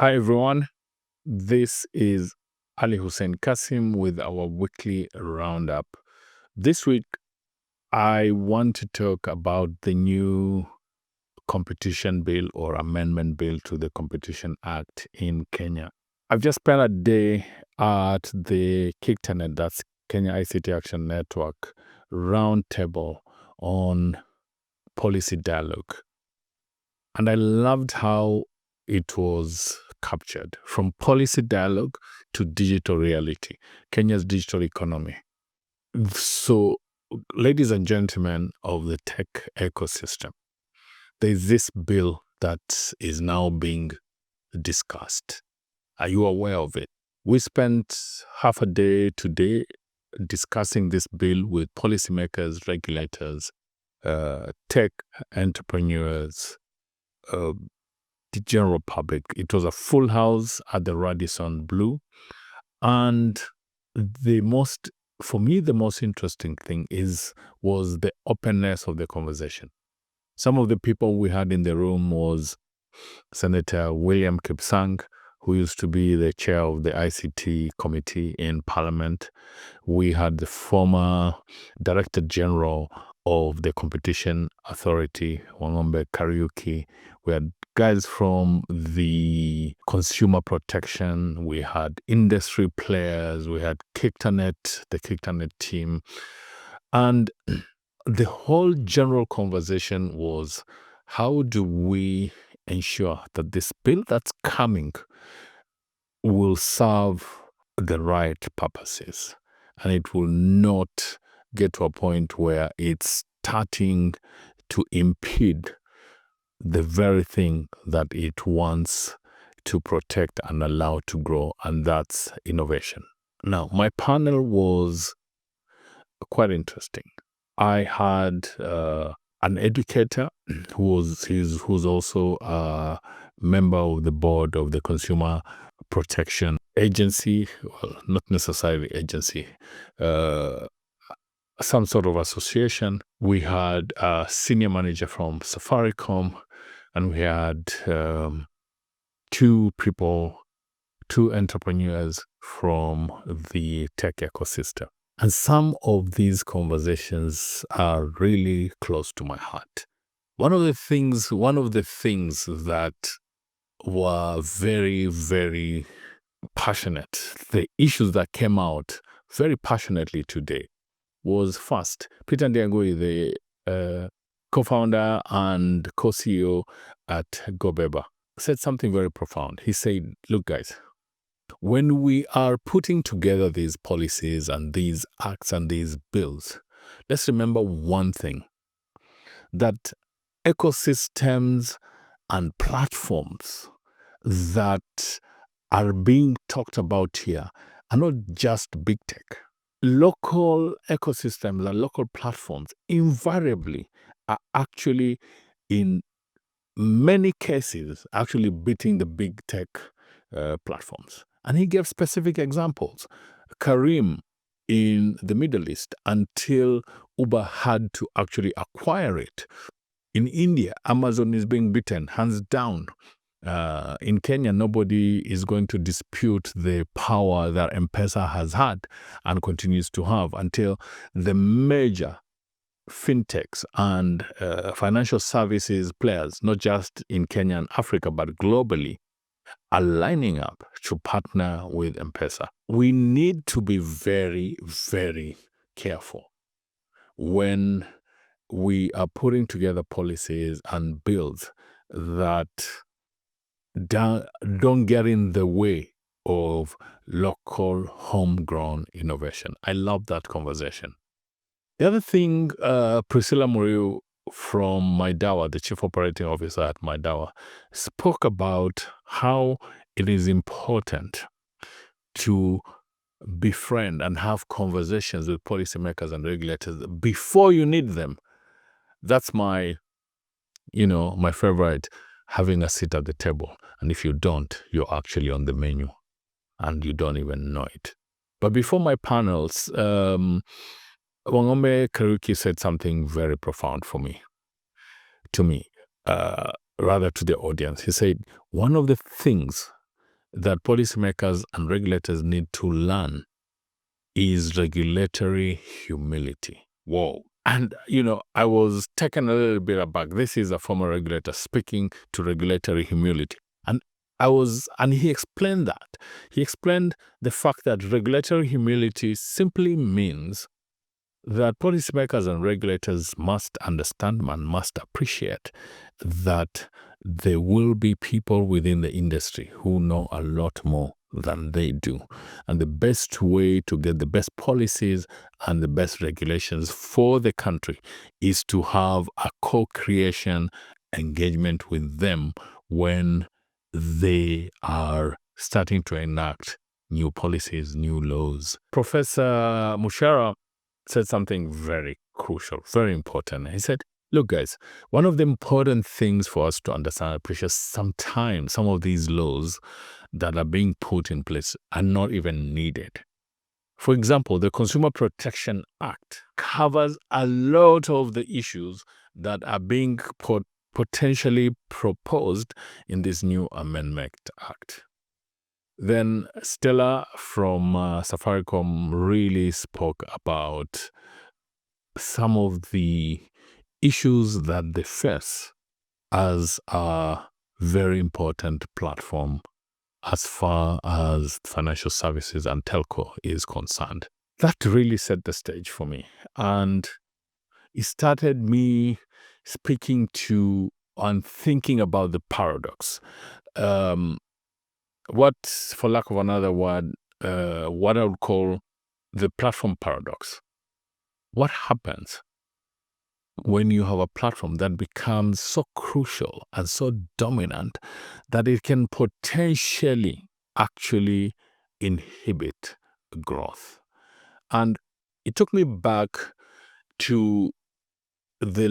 Hi, everyone. This is Ali Hussein Kassim with our weekly roundup. This week, I want to talk about the new competition bill or amendment bill to the Competition Act in Kenya. I've just spent a day at the KICTANET, that's Kenya ICT Action Network, roundtable on policy dialogue. And I loved how it was captured from policy dialogue to digital reality, Kenya's digital economy. So, ladies and gentlemen of the tech ecosystem, there's this bill that is now being discussed. Are you aware of it? We spent half a day today discussing this bill with policymakers, regulators, tech entrepreneurs, the general public. It was a full house at the Radisson Blu. And for me, the most interesting thing was the openness of the conversation. Some of the people we had in the room was Senator William Kipsang, who used to be the chair of the ICT committee in Parliament. We had the former Director General of the Competition Authority, Wangombe, Kariuki. We had guys from the consumer protection. We had industry players. We had the KICTANET team. And the whole general conversation was, how do we ensure that this bill that's coming will serve the right purposes and it will not get to a point where it's starting to impede the very thing that it wants to protect and allow to grow, and that's innovation. Now, my panel was quite interesting. I had an educator who's also a member of the board of the Consumer Protection Agency, well, not necessarily agency, some sort of association. We had a senior manager from Safaricom, and we had two entrepreneurs from the tech ecosystem. And some of these conversations are really close to my heart. One of the things that were very, very passionate, the issues that came out very passionately today was first, Peter Ndiagui, the co-founder and co-CEO at GoBeba, said something very profound. He said, look, guys, when we are putting together these policies and these acts and these bills, let's remember one thing, that ecosystems and platforms that are being talked about here are not just big tech. Local ecosystems and local platforms invariably are actually, in many cases, actually beating the big tech platforms. And he gave specific examples. Karim in the Middle East, until Uber had to actually acquire it. In India, Amazon is being beaten, hands down. In Kenya, nobody is going to dispute the power that M-Pesa has had and continues to have until the major Fintechs and financial services players, not just in Kenya and Africa, but globally, are lining up to partner with M-Pesa. We need to be very, very careful when we are putting together policies and bills that don't get in the way of local homegrown innovation. I love that conversation. The other thing, Priscilla Muriu from Maidawa, the Chief Operating Officer at Maidawa, spoke about how it is important to befriend and have conversations with policymakers and regulators before you need them. That's my favorite, having a seat at the table. And if you don't, you're actually on the menu and you don't even know it. But before my panels, Wangombe Kariuki said something very profound to me, rather to the audience. He said, one of the things that policymakers and regulators need to learn is regulatory humility. Whoa. And, I was taken a little bit aback. This is a former regulator speaking to regulatory humility. And he explained that. He explained the fact that regulatory humility simply means that policymakers and regulators must understand and must appreciate that there will be people within the industry who know a lot more than they do. And the best way to get the best policies and the best regulations for the country is to have a co-creation engagement with them when they are starting to enact new policies, new laws. Professor Mushara said something very crucial, very important. He said, look, guys, one of the important things for us to understand and appreciate, sometimes some of these laws that are being put in place are not even needed. For example, the Consumer Protection Act covers a lot of the issues that are being potentially proposed in this new Amendment Act. Then Stella from Safaricom really spoke about some of the issues that they face as a very important platform as far as financial services and telco is concerned. That really set the stage for me. And it started me speaking to and thinking about the paradox. What, for lack of another word, what I would call the platform paradox. What happens when you have a platform that becomes so crucial and so dominant that it can potentially actually inhibit growth? And it took me back to the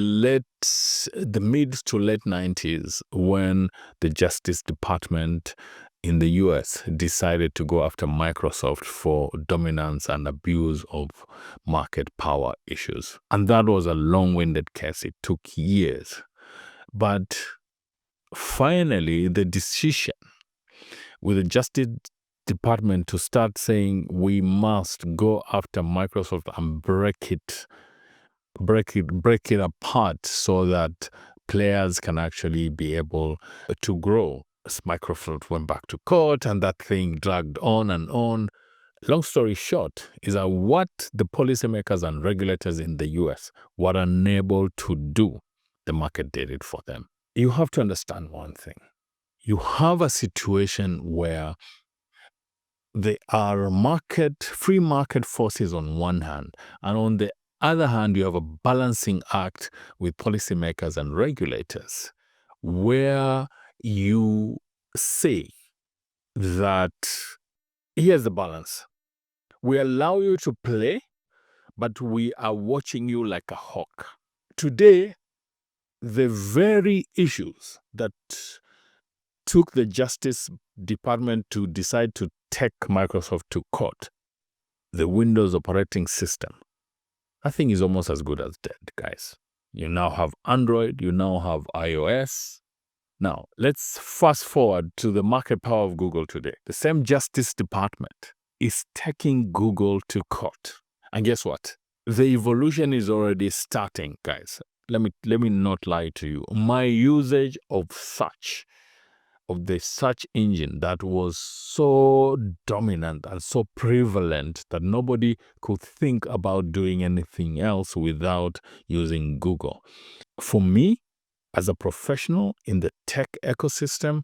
mid to late 90s when the Justice Department in the US decided to go after Microsoft for dominance and abuse of market power issues. And that was a long-winded case. It took years. But finally, the decision with the Justice Department to start saying we must go after Microsoft and break it apart so that players can actually be able to grow. As Microsoft went back to court and that thing dragged on and on. Long story short is that what the policymakers and regulators in the US were unable to do, the market did it for them. You have to understand one thing. You have a situation where there are free market forces on one hand, and on the other hand, you have a balancing act with policymakers and regulators where you say that here's the balance. We allow you to play, but we are watching you like a hawk. Today, the very issues that took the Justice Department to decide to take Microsoft to court, the Windows operating system, that thing is almost as good as dead, guys. You now have Android, you now have iOS. Now, let's fast forward to the market power of Google today. The same Justice Department is taking Google to court. And guess what? The evolution is already starting, guys. Let me not lie to you. My usage of the search engine that was so dominant and so prevalent that nobody could think about doing anything else without using Google. For me, as a professional in the tech ecosystem,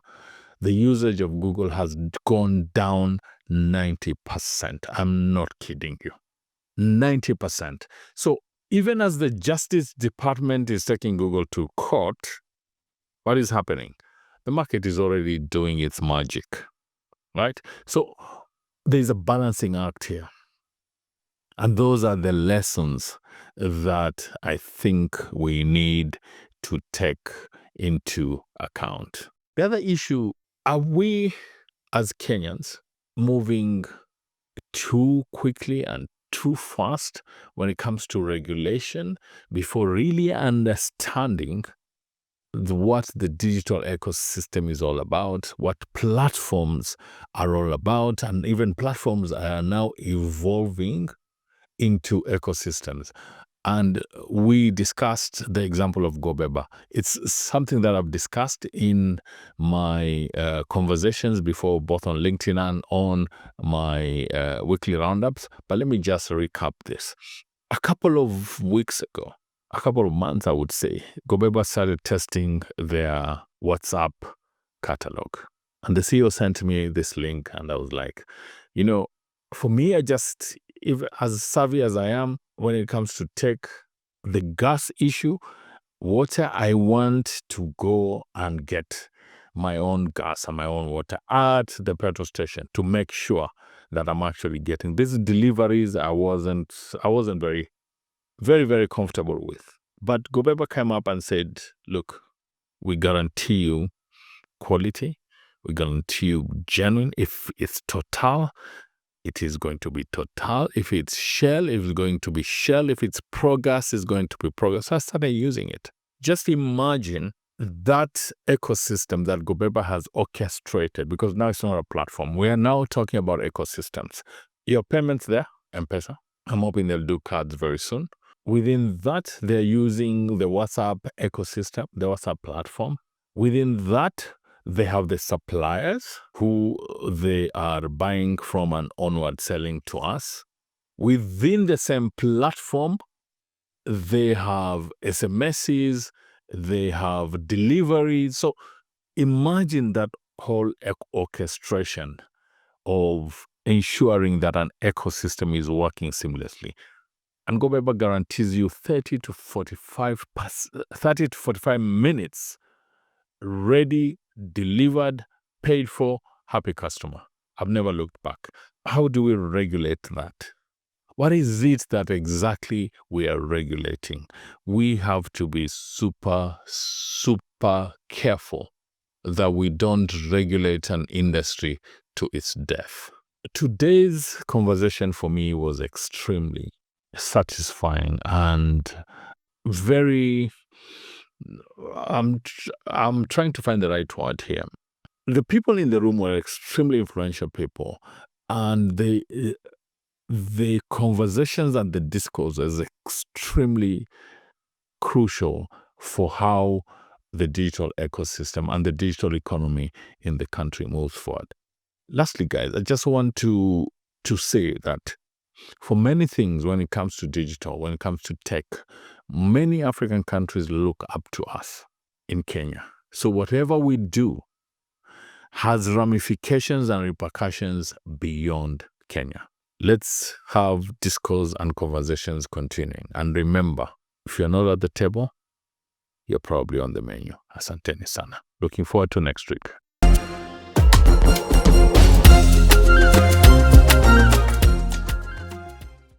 the usage of Google has gone down 90%. I'm not kidding you. 90%. So even as the Justice Department is taking Google to court, what is happening? The market is already doing its magic, right? So there's a balancing act here. And those are the lessons that I think we need to take into account. The other issue, are we as Kenyans moving too quickly and too fast when it comes to regulation before really understanding what the digital ecosystem is all about, what platforms are all about, and even platforms are now evolving into ecosystems. And we discussed the example of GoBeba. It's something that I've discussed in my conversations before, both on LinkedIn and on my weekly roundups. But let me just recap this. A couple of weeks ago, a couple of months, I would say, GoBeba started testing their WhatsApp catalog. And the CEO sent me this link, and I was like, for me, if as savvy as I am when it comes to tech, the gas issue, water, I want to go and get my own gas and my own water at the petrol station to make sure that I'm actually getting these deliveries. I wasn't very, very, very comfortable with. But GoBeba came up and said, look, we guarantee you quality. We guarantee you genuine. If it's Total, it is going to be Total. If it's Shell, it's going to be Shell. If it's Progas, it's going to be Progas. So I started using it. Just imagine that ecosystem that GoBeba has orchestrated, because now it's not a platform. We are now talking about ecosystems. Your payments there, M-Pesa. I'm hoping they'll do cards very soon. Within that, they're using the WhatsApp ecosystem, the WhatsApp platform. Within that, they have the suppliers who they are buying from and onward selling to us. Within the same platform, they have SMSs, they have deliveries. So imagine that whole orchestration of ensuring that an ecosystem is working seamlessly. And GoBeba guarantees you 30 to 45 minutes ready, delivered, paid for, happy customer. I've never looked back. How do we regulate that? What is it that exactly we are regulating? We have to be super, super careful that we don't regulate an industry to its death. Today's conversation for me was extremely satisfying and very, I'm trying to find the right word here. The people in the room were extremely influential people, and the conversations and the discourse is extremely crucial for how the digital ecosystem and the digital economy in the country moves forward. Lastly, guys, I just want to say that for many things, when it comes to digital, when it comes to tech, many African countries look up to us in Kenya. So whatever we do has ramifications and repercussions beyond Kenya. Let's have discourse and conversations continuing. And remember, if you're not at the table, you're probably on the menu. Asanteni sana. Looking forward to next week.